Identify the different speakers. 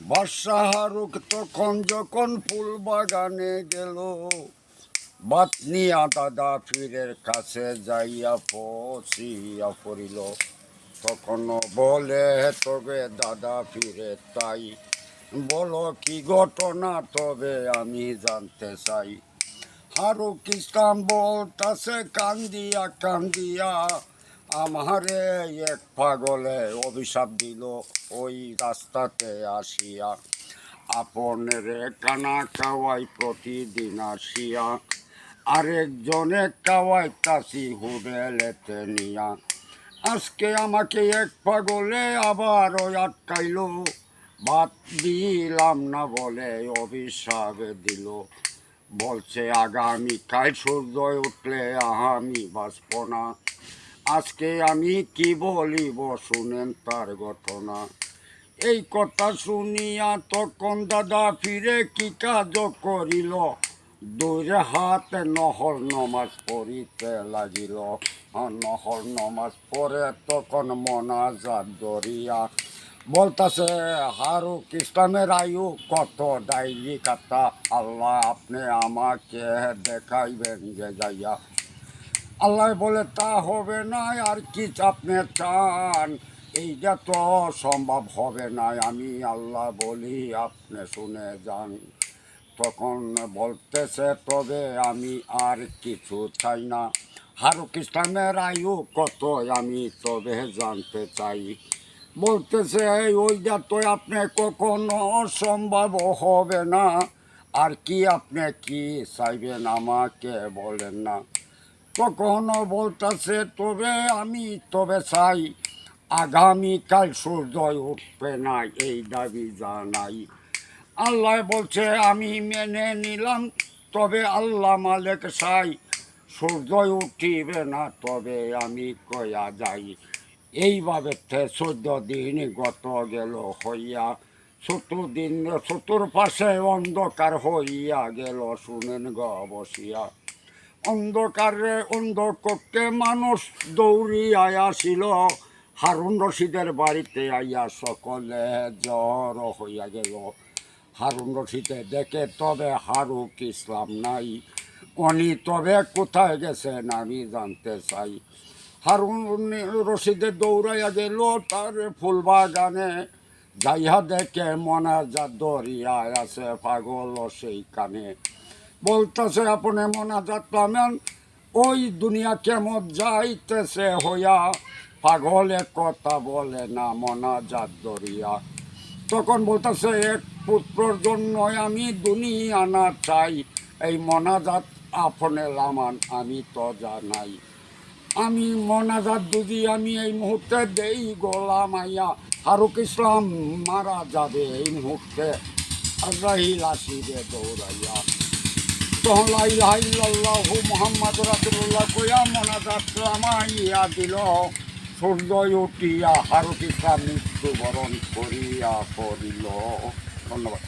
Speaker 1: বর্ষা হারুক তখন যখন ফুল বাগানে গেল, বাতনিয়া দাদা পীরের কাছে যাইয়া পচিয়া পড়িল। তখনও বলে তবে দাদা পীরে তাই, বলো কি ঘটনা তবে আমি জানতে চাই। হারুক ইসলাম বলতাছে কান্দিয়া কান্দিয়া, আমারে এক পাগলে অভিশাপ দিল ওই রাস্তাতে আসিয়া। আপনেরে কানা খাওয়াই প্রতিদিন আসিয়া, আরেকজনে খাওয়াইতাছি হুডেলেতে নিয়া। আজকে আমাকে এক পাগলে আবার ওই আটকাইল, ভাত দিলাম না বলে অভিশাপ দিল। বলছে আগামীকাল সূর্য উঠলে আমি বাঁচব না। আজকে আমি কি বলিব শুনেন তার ঘটনা। এই কথা শুনিয়া তখন দাদা ফিরে কি কাজ করিল, দুই হাতে নহর নমাজ পড়িতে লাগিল। নহর নমাজ পড়ে তখন মোনাজাত ধরিয়া বলতাছে, হারুক ইসলামের আয়ু কত ডাইরি কাতা, আল্লাহ আপনি আমাকে দেখাইবেন যে যাইয়া। আল্লাহ বলে তা হবে না, আর কি আপনি চান, এইটা তো সম্ভব হবে না, আমি আল্লাহ বলি আপনি শুনে যান। তখন বলতেছে তবে আমি আর কিছু চাই না, হারুক ইসলামের আয়ু কত আমি তবে জানতে চাই। বলতেছে ওইটা তো আপনি কখনো সম্ভব হবে না, আর কি আপনি কি চাইবেন আমাকে বলেন না। তখনও বলতেছে তবে আমি তবে চাই, আগামীকাল সূর্য উঠবে না এই দাবি জানাই। আল্লাহ বলছে আমি মেনে নিলাম, তবে আল্লাহ মালিক চাই, সূর্য উঠিবে না তবে আমি কয়া যাই। এইভাবে 14 দিন গত গেল হইয়া, চতুর্পাশে অন্ধকার হইয়া গেল শুনেন গ বসিয়া। অন্ধকারে অন্ধকক্ষে মানুষ দৌড়িয়া আসিল, হারুন রশিদের বাড়িতে আইয়া সকলে জ্বর হইয়া গেল। হারুন রশিদে দেখে তবে হারুক ইসলাম নাই, উনি তবে কোথায় গেছেন আমি জানতে চাই। হারুন রশিদে দৌড়াইয়া গেল তার ফুল বাগানে, যাইয়া দেখে মোনাজাত ধরিয়া আছে পাগল সেইখানে। বলতেছে আপনি মোনাজাত পাবেন, ওই দুনিয়া কেমন যাইতেছে হইয়া, পাগলে কথা বলে না মোনাজাত ধরিয়া। তখন বলতেছে এক পুত্রর জন্য আমি দুনিয়া না চাই, এই মোনাজাত আপনে লামান আমি তো জানাই। আমি মোনাজাত যদি আমি এই মুহূর্তে দেই গোলাম আইয়া, হারুক ইসলাম মারা যাবে এই মুহূর্তে, আজরাইল আসিবে দৌড়াইয়া। তখন লা ইলাহা ইল্লাল্লাহু মুহাম্মাদুর রাসূলুল্লাহ কইয়া মোনাজাত নামাইয়া দিল। সূর্য উঠিয়া হারুক ইসলাম মৃত্যুবরণ করিয়া পড়িল। ধন্যবাদ।